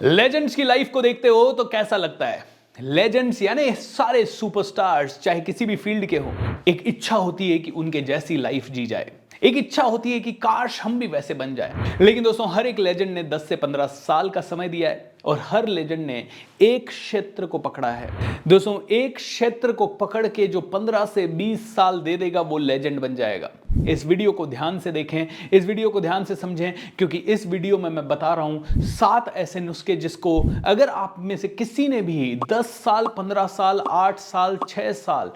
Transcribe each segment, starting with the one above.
Legends की life को देखते हो तो कैसा लगता है? लेजेंड्स यानी सारे सुपरस्टार्स चाहे किसी भी फील्ड के हो, एक इच्छा होती है कि उनके जैसी लाइफ जी जाए। एक इच्छा होती है कि काश हम भी वैसे बन जाए। लेकिन दोस्तों, हर एक लेजेंड ने 10 से 15 साल का समय दिया है और हर लेजेंड ने एक क्षेत्र को पकड़ा है। दोस्तों, एक क्षेत्र को पकड़ के जो 15 से 20 साल दे देगा वो लेजेंड बन जाएगा। इस वीडियो को ध्यान से देखें, इस वीडियो को ध्यान से समझें, क्योंकि इस वीडियो में मैं बता रहा हूं 7 ऐसे नुस्खे जिसको अगर आप में से किसी ने भी 10 साल, 15 साल, 8 साल, 6 साल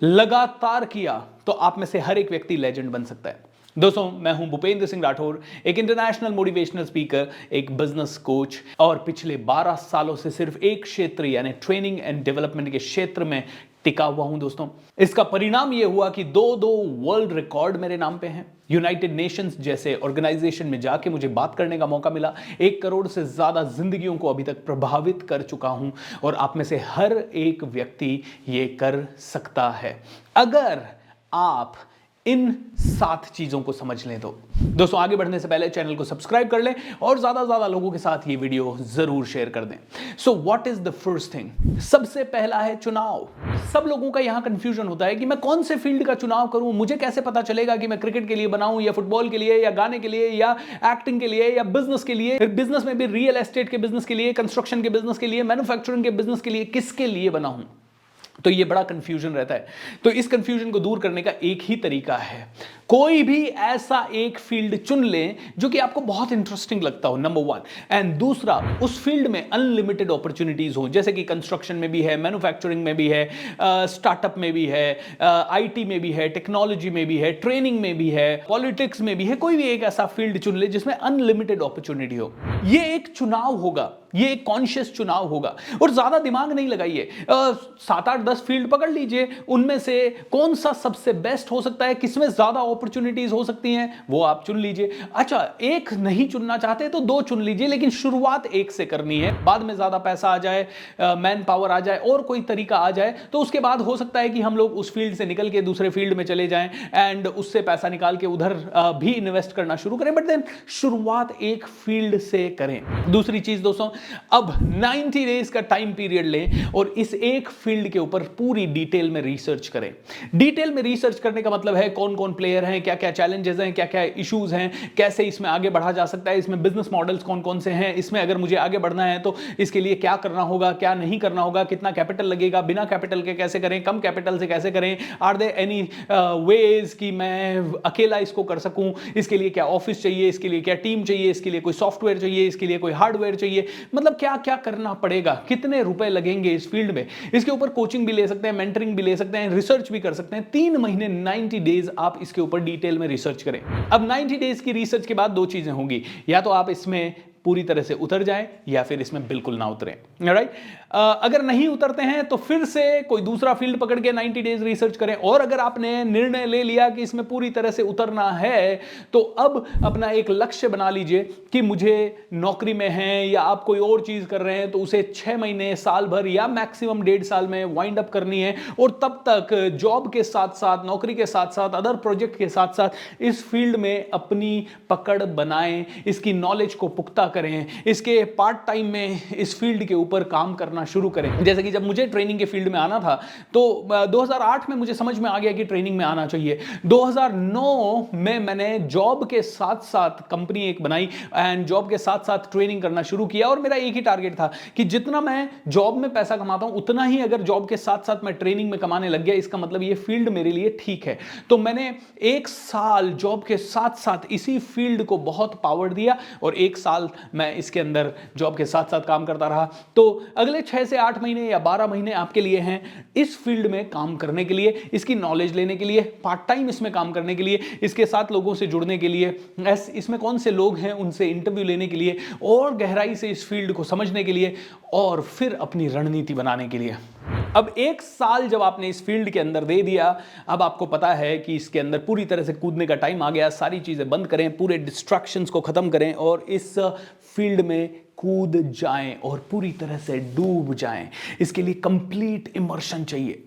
लगातार किया तो आप में से हर एक व्यक्ति लेजेंड बन सकता है। दोस्तों, मैं हूं भूपेंद्र सिंह राठौर, एक इंटरनेशनल मोटिवेशनल स्पीकर, एक बिजनेस कोच और पिछले 12 सालों से सिर्फ एक क्षेत्र यानी ट्रेनिंग एंड डेवलपमेंट के क्षेत्र में टिका हुआ हूं। दोस्तों, इसका परिणाम यह हुआ कि दो वर्ल्ड रिकॉर्ड मेरे नाम पे हैं। यूनाइटेड नेशंस जैसे ऑर्गेनाइजेशन में जाके मुझे बात करने का मौका मिला। 1 करोड़ से ज्यादा जिंदगियों को अभी तक प्रभावित कर चुका हूं और आप में से हर एक व्यक्ति ये कर सकता है अगर आप इन 7 चीजों को समझ लें तो। दोस्तों, आगे बढ़ने से पहले चैनल को सब्सक्राइब कर लें और ज्यादा लोगों के साथ ये वीडियो जरूर शेयर कर दें। So what is the first thing? सबसे पहला है चुनाव। सब लोगों का यहां कंफ्यूजन होता है कि मैं कौन से फील्ड का चुनाव करूं, मुझे कैसे पता चलेगा कि मैं क्रिकेट के लिए बनाऊं या फुटबॉल के लिए या गाने के लिए या एक्टिंग के लिए या बिजनेस के लिए, बिजनेस में भी रियल एस्टेट के बिजनेस के लिए, कंस्ट्रक्शन के बिजनेस के लिए, मैन्युफैक्चरिंग के बिजनेस के लिए, किसके लिए बना हूं? तो ये बड़ा कंफ्यूजन रहता है। तो इस कंफ्यूजन को दूर करने का एक ही तरीका है, कोई भी ऐसा एक फील्ड चुन लें जो कि आपको बहुत इंटरेस्टिंग लगता हो, नंबर 1। एंड दूसरा, उस फील्ड में अनलिमिटेड अपॉर्चुनिटीज हो, जैसे कि कंस्ट्रक्शन में भी है, मैन्युफैक्चरिंग में भी है, स्टार्टअप में भी है, आईटी में भी है, टेक्नोलॉजी में भी है, ट्रेनिंग में भी है, पॉलिटिक्स में भी है। कोई भी एक ऐसा फील्ड चुन ले जिसमें अनलिमिटेड अपॉर्चुनिटी हो। ये एक चुनाव होगा, ये एक कॉन्शियस चुनाव होगा और ज्यादा दिमाग नहीं लगाइए। 7, 8, 10 फील्ड पकड़ लीजिए, उनमें से कौन सा सबसे बेस्ट हो सकता है, किसमें ज्यादा अपॉर्चुनिटीज हो सकती हैं, वो आप चुन लीजिए। अच्छा, एक नहीं चुनना चाहते तो 2 चुन लीजिए, लेकिन शुरुआत एक से करनी है। बाद में ज्यादा पैसा आ जाए, मैन पावर आ जाए और कोई तरीका आ जाए तो उसके बाद हो सकता है कि हम लोग उस फील्ड से निकल के दूसरे फील्ड में चले जाएं एंड उससे पैसा निकाल के उधर भी इन्वेस्ट करना शुरू करें। बट देन शुरुआत एक फील्ड से करें। दूसरी चीज दोस्तों, अब 90 डेज का टाइम पीरियड लें और इस एक फील्ड के ऊपर पूरी डिटेल में रिसर्च करें। डिटेल में रिसर्च करने का मतलब है कौन कौन प्लेयर हैं, क्या क्या चैलेंजेस हैं, क्या क्या इश्यूज हैं, कैसे इसमें आगे बढ़ा जा सकता है, इसमें बिजनेस मॉडल्स कौन कौन से हैं, इसमें अगर मुझे आगे बढ़ना है तो इसके लिए क्या करना होगा, क्या नहीं करना होगा, कितना कैपिटल लगेगा, बिना कैपिटल के कैसे करें, कम कैपिटल से कैसे करें, आर देयर एनी वेज कि मैं अकेला इसको कर सकूं, इसके लिए क्या ऑफिस चाहिए, इसके लिए क्या टीम चाहिए, इसके लिए कोई सॉफ्टवेयर चाहिए, इसके लिए कोई हार्डवेयर चाहिए, मतलब क्या क्या करना पड़ेगा, कितने रुपए लगेंगे इस फील्ड में। इसके ऊपर कोचिंग भी ले सकते हैं, मेंटरिंग भी ले सकते हैं, रिसर्च भी कर सकते हैं। 3 महीने 90 डेज आप इसके ऊपर डिटेल में रिसर्च करें। अब 90 डेज की रिसर्च के बाद 2 चीजें होंगी, या तो आप इसमें पूरी तरह से उतर जाएं या फिर इसमें बिल्कुल ना उतरें। राइट? अगर नहीं उतरते हैं तो फिर से कोई दूसरा फील्ड पकड़ के 90 डेज रिसर्च करें, और अगर आपने निर्णय ले लिया कि इसमें पूरी तरह से उतरना है तो अब अपना एक लक्ष्य बना लीजिए कि मुझे नौकरी में है या आप कोई और चीज कर रहे हैं तो उसे 6 महीने, साल भर या मैक्सिमम 1.5 साल में वाइंड अप करनी है। और तब तक जॉब के साथ साथ, नौकरी के साथ साथ, अदर प्रोजेक्ट के साथ साथ इस फील्ड में अपनी पकड़ बनाएं, इसकी नॉलेज को पुख्ता करें, इसके पार्ट टाइम में इस फील्ड के ऊपर काम करना शुरू करें। जैसे कि जब मुझे ट्रेनिंग के फील्ड में आना था तो 2008 में मुझे समझ में आ गया कि ट्रेनिंग में आना चाहिए। 2009 में मैंने जॉब के साथ साथ कंपनी एक बनाई एंड जॉब के साथ साथ ट्रेनिंग करना शुरू किया और मेरा एक ही टारगेट था कि जितना मैं जॉब में पैसा कमाता हूं उतना ही अगर जॉब के साथ साथ मैं ट्रेनिंग में कमाने लग गया, इसका मतलब ये फील्ड मेरे लिए ठीक है। तो मैंने 1 साल जॉब के साथ साथ इसी फील्ड को बहुत पावर दिया और 1 साल मैं इसके अंदर जॉब के साथ साथ काम करता रहा। तो अगले 6 से 8 महीने या 12 महीने आपके लिए हैं इस फील्ड में काम करने के लिए, इसकी नॉलेज लेने के लिए, पार्ट टाइम इसमें काम करने के लिए, इसके साथ लोगों से जुड़ने के लिए, इसमें कौन से लोग हैं उनसे इंटरव्यू लेने के लिए और गहराई से इस फील्ड को समझने के लिए और फिर अपनी रणनीति बनाने के लिए। अब 1 साल जब आपने इस फील्ड के अंदर दे दिया, अब आपको पता है कि इसके अंदर पूरी तरह से कूदने का टाइम आ गया। सारी चीजें बंद करें, पूरे डिस्ट्रैक्शंस को खत्म करें और इस फील्ड में कूद जाएं और पूरी तरह से डूब जाएं। इसके लिए कंप्लीट इमर्शन चाहिए।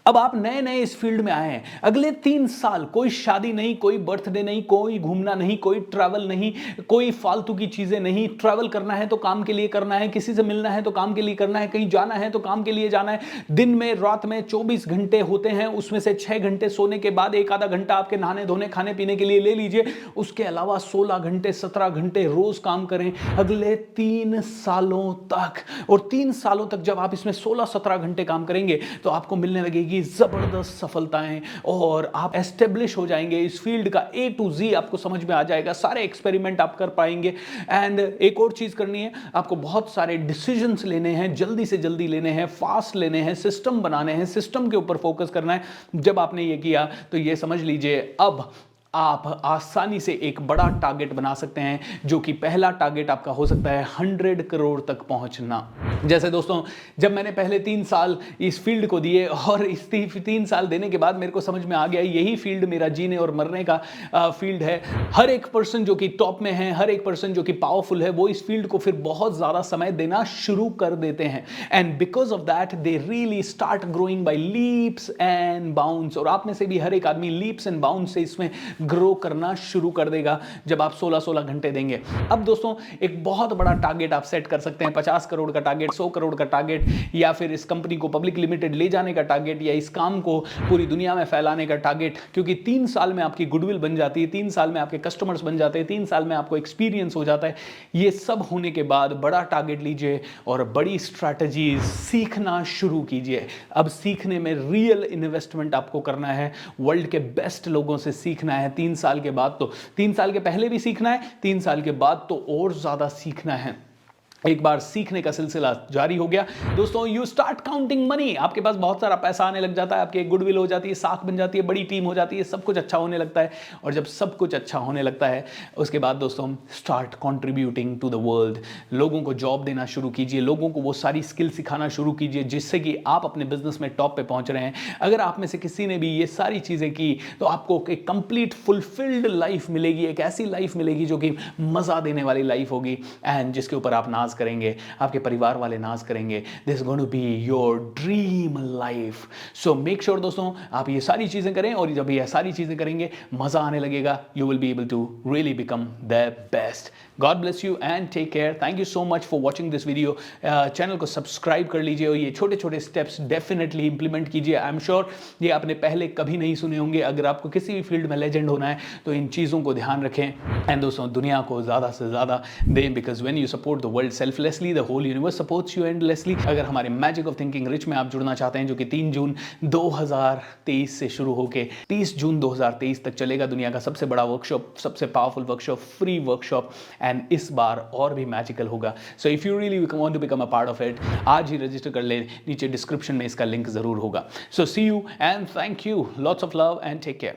अब आप नए नए इस फील्ड में आए हैं, अगले 3 साल कोई शादी नहीं, कोई बर्थडे नहीं, कोई घूमना नहीं, कोई ट्रैवल नहीं, कोई फालतू की चीजें नहीं। ट्रैवल करना है तो काम के लिए करना है, किसी से मिलना है तो काम के लिए करना है, कहीं जाना है तो काम के लिए जाना है। दिन में रात में 24 घंटे होते हैं, उसमें से 6 घंटे सोने के बाद एक आधा घंटा आपके नहाने धोने खाने पीने के लिए ले लीजिए। उसके अलावा 16 घंटे 17 घंटे रोज काम करें अगले 3 सालों तक। और 3 सालों तक जब आप इसमें 16-17 घंटे काम करेंगे तो आपको मिलने लगेगी जबरदस्त सफलताएं और आप एस्टेब्लिश हो जाएंगे। इस फील्ड का A to Z आपको समझ में आ जाएगा, सारे एक्सपेरिमेंट आप कर पाएंगे। एंड एक और चीज करनी है, आपको बहुत सारे डिसीजंस लेने हैं, जल्दी से जल्दी लेने हैं, फास्ट लेने हैं, सिस्टम बनाने हैं, सिस्टम के ऊपर फोकस करना है। जब आपने ये किया तो ये समझ लीजिए अब आप आसानी से एक बड़ा टारगेट बना सकते हैं, जो कि पहला टारगेट आपका हो सकता है 100 करोड़ तक पहुंचना। जैसे दोस्तों, जब मैंने पहले 3 साल इस फील्ड को दिए और इस 3 साल देने के बाद मेरे को समझ में आ गया यही फील्ड मेरा जीने और मरने का फील्ड है। हर एक पर्सन जो कि टॉप में है, हर एक पर्सन जो कि पावरफुल है, वो इस फील्ड को फिर बहुत ज्यादा समय देना शुरू कर देते हैं। And because of that they really start growing by leaps and bounds. और आप में से भी हर एक आदमी लीप्स एंड बाउंड्स से इसमें ग्रो करना शुरू कर देगा जब आप 16-16 घंटे देंगे। अब दोस्तों, एक बहुत बड़ा टारगेट आप सेट कर सकते हैं, 50 करोड़ का टारगेट, 100 करोड़ का टारगेट, या फिर इस कंपनी को पब्लिक लिमिटेड ले जाने का टारगेट, या इस काम को पूरी दुनिया में फैलाने का टारगेट। क्योंकि 3 साल में आपकी गुडविल बन जाती है, 3 साल में आपके कस्टमर्स बन जाते हैं, 3 साल में आपको एक्सपीरियंस हो जाता है। ये सब होने के बाद बड़ा टारगेट लीजिए और बड़ी स्ट्रैटेजीज सीखना शुरू कीजिए। अब सीखने में रियल इन्वेस्टमेंट आपको करना है, वर्ल्ड के बेस्ट लोगों से सीखना है। 3 साल के बाद तो 3 साल के पहले भी सीखना है, 3 साल के बाद तो और ज्यादा सीखना है। एक बार सीखने का सिलसिला जारी हो गया दोस्तों, यू स्टार्ट काउंटिंग मनी। आपके पास बहुत सारा पैसा आने लग जाता है, आपकी एक गुडविल हो जाती है, साख बन जाती है, बड़ी टीम हो जाती है, सब कुछ अच्छा होने लगता है। और जब सब कुछ अच्छा होने लगता है उसके बाद दोस्तों start contributing to the world. लोगों को जॉब देना शुरू कीजिए, लोगों को वो सारी स्किल सिखाना शुरू कीजिए जिससे कि आप अपने बिजनेस में टॉप पे पहुंच रहे हैं। अगर आप में से किसी ने भी ये सारी चीजें की तो आपको एक कंप्लीट फुलफिल्ड लाइफ मिलेगी, एक ऐसी लाइफ मिलेगी जो कि मजा देने वाली लाइफ होगी एंड जिसके ऊपर आप नाज करेंगे, आपके परिवार वाले नाज करेंगे। This is going to be your dream life. So make sure दोस्तों आप ये सारी चीजें करें, और जब ये सारी चीजें करेंगे मजा आने लगेगा। You will be able to really become the best. God bless you and take care. Thank you so much for watching this video. Channel को सब्सक्राइब कर लीजिए और ये छोटे छोटे स्टेप्स डेफिनेटली इंप्लीमेंट कीजिए। आई एम श्योर ये आपने पहले कभी नहीं सुने होंगे। अगर आपको किसी भी फील्ड में लेजेंड होना है तो इन चीज़ों को ध्यान रखें एंड दोस्तों दुनिया को ज़्यादा से ज़्यादा दें, because when you support the world selflessly the whole universe supports you endlessly. अगर हमारे मैजिक ऑफ थिंकिंग रिच में आप जुड़ना चाहते हैं, जो कि 3 जून 2023 से शुरू होकर 30 जून 2023 तक चलेगा, दुनिया का सबसे बड़ा वर्कशॉप, सबसे powerful workshop, free workshop, and इस बार और भी मैजिकल होगा। So if you really want to become a part of it, आज ही रजिस्टर कर ले, नीचे डिस्क्रिप्शन में इसका लिंक जरूर होगा। So see you and thank you, lots of love and take care.